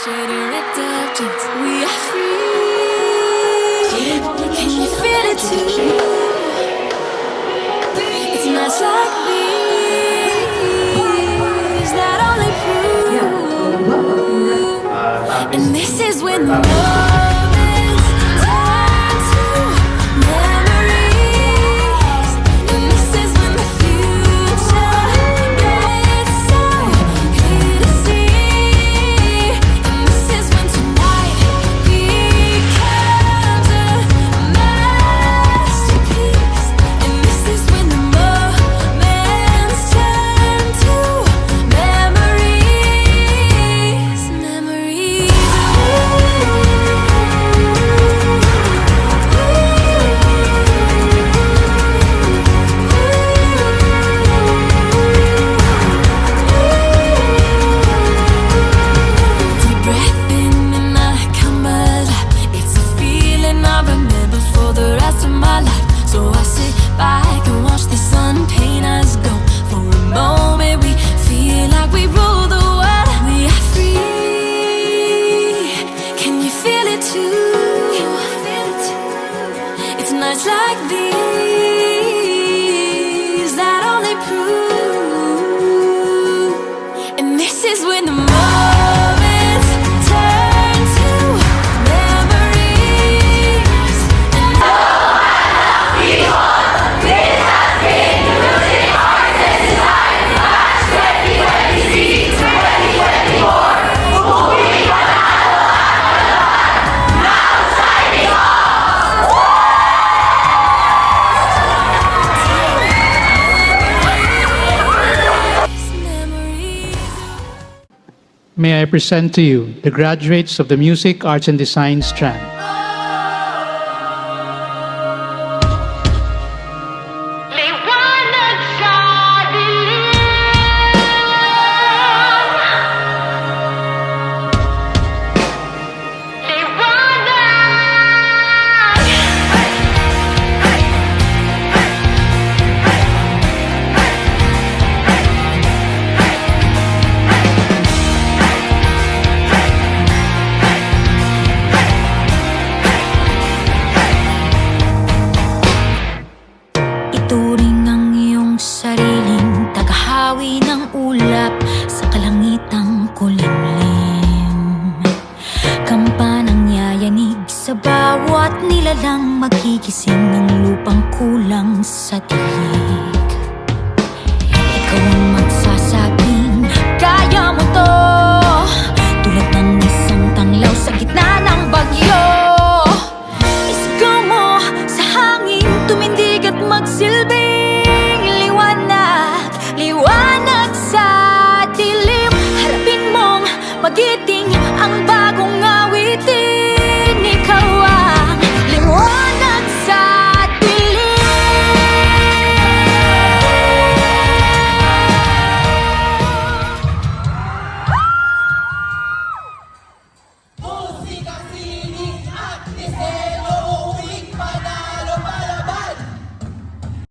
shady ripped up jeans. We are free. Can you feel it too? It's nights like these that only prove. And this is when the moments turn to memories. And this is when the future gets so clear to see. And this is when tonight becomes a masterpiece. And this is when the moments turn to memories. Memories. Deep breath in and I come alive. It's a feeling I remember for the rest of my life. So I sit back and watch the sun paint us gold. For a moment we feel like we rule the world. We are free. Can you feel it too? It's nights like these that only prove. And this is when the moments turn to memories. And memories. May I present to you the graduates of the Music, Arts and Design strand. Ituring ang iyong sariling tagahawi ng ulap sa kalangitang kulimlim. Kampanang yayanig sa bawat nilalang magigising ng lupang kulang sa dilim.